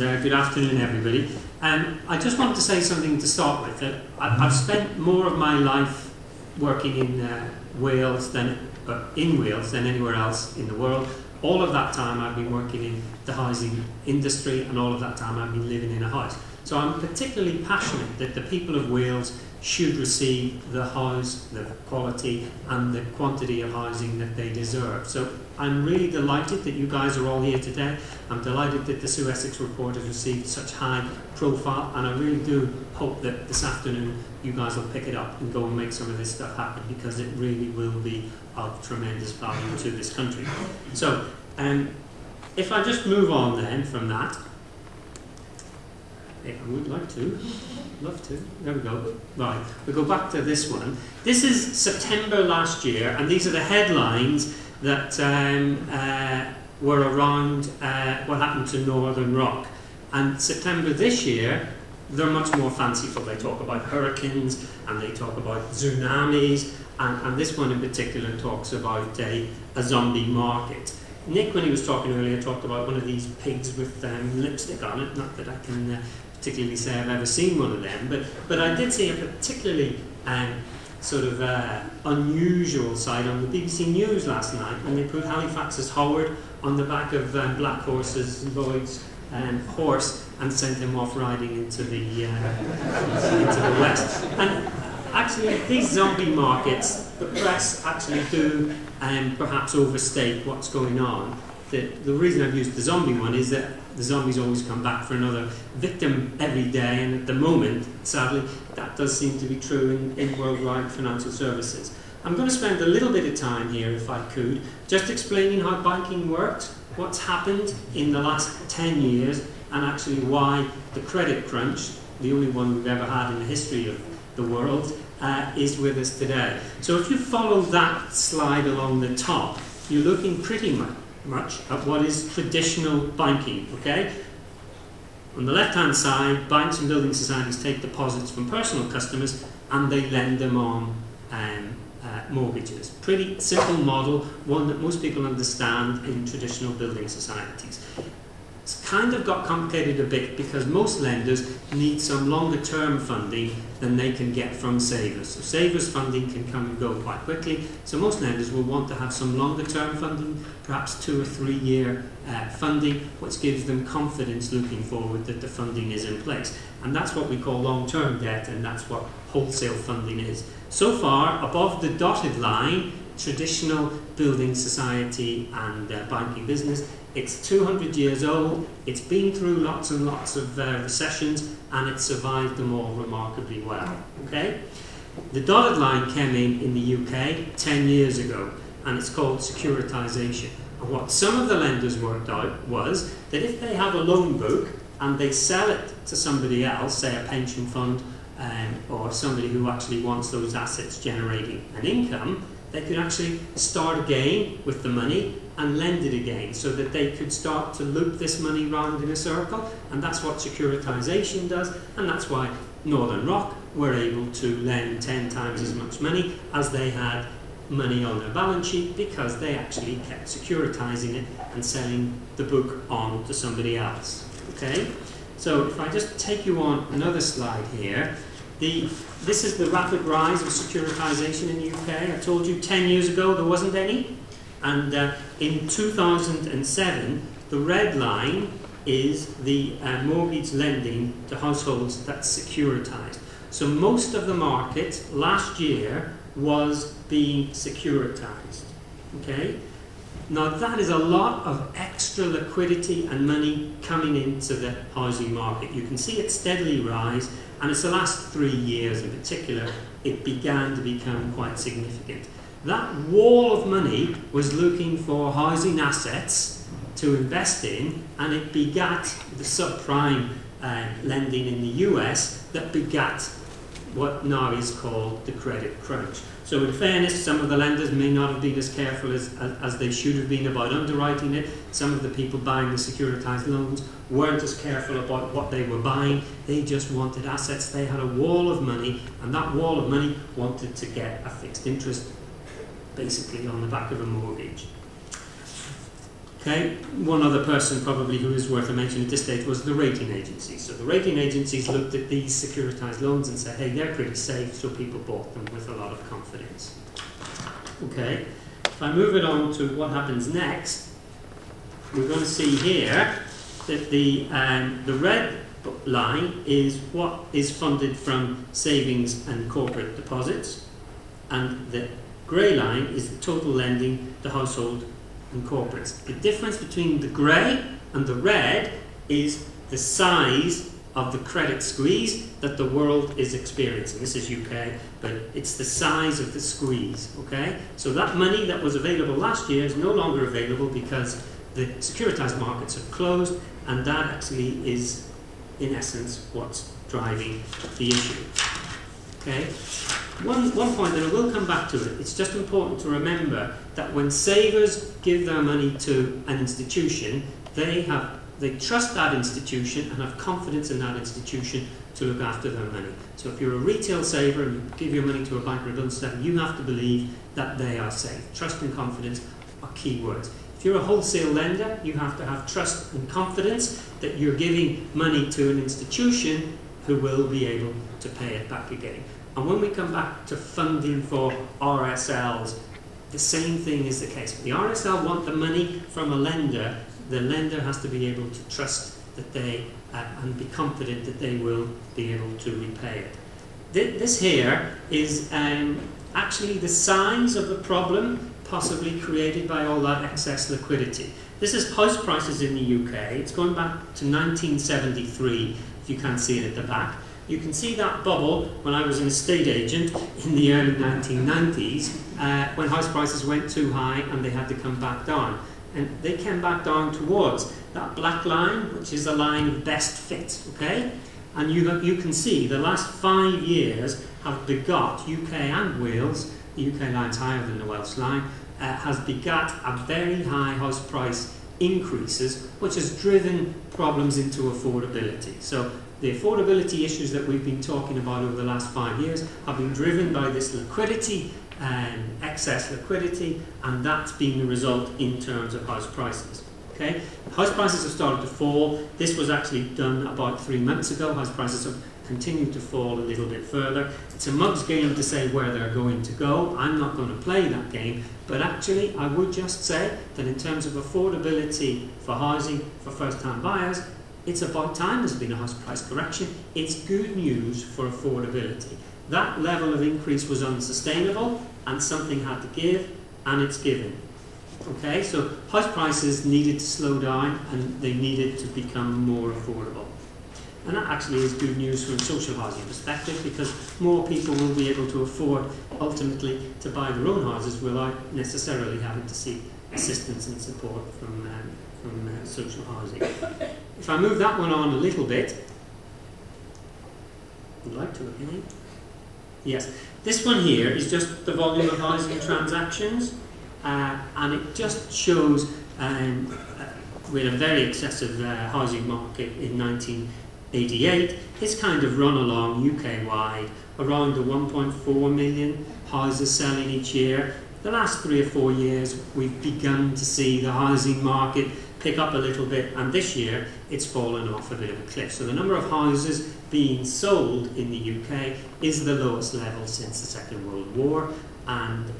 Good afternoon, everybody. I just wanted to say something to start with. I've spent more of my life working in Wales than anywhere else in the world. All of that time I've been working in the housing industry, and all of that time I've been living in a house. So I'm particularly passionate that the people of Wales should receive the house, the quality and the quantity of housing that they deserve. So I'm really delighted that you guys are all here today. I'm delighted that the Essex report has received such high profile, and I really do hope that this afternoon you guys will pick it up and go and make some of this stuff happen, because it really will be of tremendous value to this country. So if I just move on then from that, I would like to. Love to. There we go. Right, we go back to this one. This is September last year, and these are the headlines that were around what happened to Northern Rock. And September this year, they're much more fanciful. They talk about hurricanes, and they talk about tsunamis, and this one in particular talks about a zombie market. Nick, when he was talking earlier, talked about one of these pigs with lipstick on it. Not that I can particularly say I've ever seen one of them, but I did see a particularly unusual sight on the BBC News last night, when they put Halifax's Howard on the back of Black Horse's Lloyd's horse and sent him off riding into the west. And actually, these zombie markets, the press actually do perhaps overstate what's going on. The reason I've used the zombie one is that the zombies always come back for another victim every day, and at the moment, sadly, that does seem to be true in worldwide financial services. I'm going to spend a little bit of time here, if I could, just explaining how banking works, what's happened in the last 10 years, and actually why the credit crunch, the only one we've ever had in the history of the world, is with us today. So if you follow that slide along the top, you're looking pretty much at what is traditional banking, okay? On the left-hand side, banks and building societies take deposits from personal customers and they lend them on mortgages. Pretty simple model, one that most people understand in traditional building societies. It's kind of got complicated a bit because most lenders need some longer term funding than they can get from savers. So savers funding can come and go quite quickly. So most lenders will want to have some longer term funding, perhaps 2 or 3 year funding, which gives them confidence looking forward that the funding is in place. And that's what we call long term debt, and that's what wholesale funding is. So far, above the dotted line, traditional building society and banking business, it's 200 years old, it's been through lots and lots of recessions, and it's survived them all remarkably well. Okay? The dotted line came in the UK 10 years ago, and it's called securitisation. And what some of the lenders worked out was that if they have a loan book and they sell it to somebody else, say a pension fund or somebody who actually wants those assets generating an income, they could actually start again with the money and lend it again, so that they could start to loop this money round in a circle. And that's what securitisation does, and that's why Northern Rock were able to lend 10 times as much money as they had money on their balance sheet, because they actually kept securitising it and selling the book on to somebody else. Okay? So if I just take you on another slide here, this is the rapid rise of securitisation in the UK. I told you 10 years ago there wasn't any. And in 2007, the red line is the mortgage lending to households that's securitised. So most of the market last year was being securitised. Okay? Now that is a lot of extra liquidity and money coming into the housing market. You can see it steadily rise, and it's the last 3 years in particular it began to become quite significant. That wall of money was looking for housing assets to invest in, and it begat the subprime lending in the US that begat what now is called the credit crunch. So in fairness, some of the lenders may not have been as careful as they should have been about underwriting it. Some of the people buying the securitised loans weren't as careful about what they were buying. They just wanted assets. They had a wall of money, and that wall of money wanted to get a fixed interest basically on the back of a mortgage. Okay, one other person probably who is worth a mention at this stage was the rating agencies. So the rating agencies looked at these securitized loans and said, hey, they're pretty safe, so people bought them with a lot of confidence. Okay, if I move it on to what happens next, we're going to see here that the red line is what is funded from savings and corporate deposits, and the grey line is the total lending to household and corporates. The difference between the grey and the red is the size of the credit squeeze that the world is experiencing. This is UK, but it's the size of the squeeze, okay? So that money that was available last year is no longer available because the securitized markets have closed, and that actually is, in essence, what's driving the issue. Okay? One point, and I will come back to it, it's just important to remember that when savers give their money to an institution, they trust that institution and have confidence in that institution to look after their money. So if you're a retail saver and you give your money to a bank or a building society, you have to believe that they are safe. Trust and confidence are key words. If you're a wholesale lender, you have to have trust and confidence that you're giving money to an institution who will be able to pay it back again. And when we come back to funding for RSLs, the same thing is the case. If the RSL want the money from a lender, the lender has to be able to trust that they and be confident that they will be able to repay it. This here is actually the size of the problem possibly created by all that excess liquidity. This is house prices in the UK. It's going back to 1973, if you can't see it at the back. You can see that bubble when I was an estate agent in the early 1990s, when house prices went too high and they had to come back down. And they came back down towards that black line, which is a line of best fit, okay? And you can see the last 5 years have begot, UK and Wales, the UK line's higher than the Welsh line, has begot a very high house price increases, which has driven problems into affordability. So the affordability issues that we've been talking about over the last 5 years have been driven by this liquidity, excess liquidity, and that's been the result in terms of house prices. Okay, house prices have started to fall. This was actually done about 3 months ago. House prices have continued to fall a little bit further. It's a mug's game to say where they're going to go. I'm not going to play that game, but actually I would just say that in terms of affordability for housing for first-time buyers, it's about time there's been a house price correction. It's good news for affordability. That level of increase was unsustainable and something had to give, and it's given. Okay, so house prices needed to slow down and they needed to become more affordable. And that actually is good news from a social housing perspective, because more people will be able to afford ultimately to buy their own houses without necessarily having to seek assistance and support from social housing. If I move that one on a little bit, I'd like to look at it. Yes, this one here is just the volume of housing transactions, and it just shows we had a very excessive housing market in 1988. It's kind of run along UK-wide, around the 1.4 million houses selling each year. The last 3 or 4 years, we've begun to see the housing market pick up a little bit, and this year it's fallen off a bit of a cliff. So the number of houses being sold in the UK is the lowest level since the Second World War, and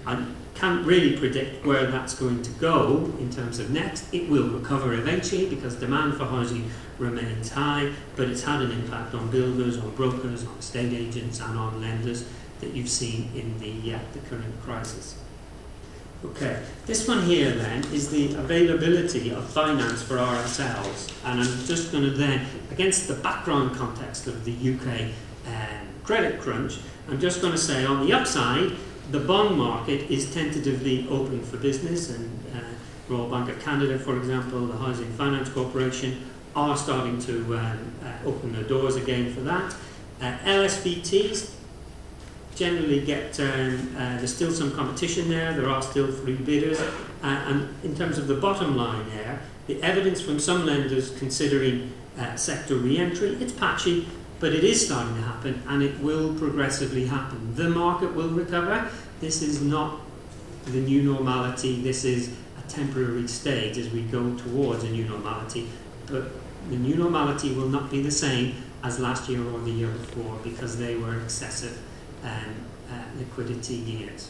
I can't really predict where that's going to go in terms of next. It will recover eventually because demand for housing remains high, but it's had an impact on builders, on brokers, on estate agents and on lenders that you've seen in the current crisis. Okay, this one here then is the availability of finance for RSLs, and I'm just going to then, against the background context of the UK credit crunch, I'm just going to say on the upside, the bond market is tentatively open for business, and Royal Bank of Canada, for example, the Housing Finance Corporation are starting to open their doors again for that. LSVTs generally get, there's still some competition there are still 3 bidders, and in terms of the bottom line there, the evidence from some lenders considering sector re-entry, it's patchy, but it is starting to happen, and it will progressively happen. The market will recover. This is not the new normality, this is a temporary stage as we go towards a new normality, but the new normality will not be the same as last year or the year before, because they were excessive liquidity years.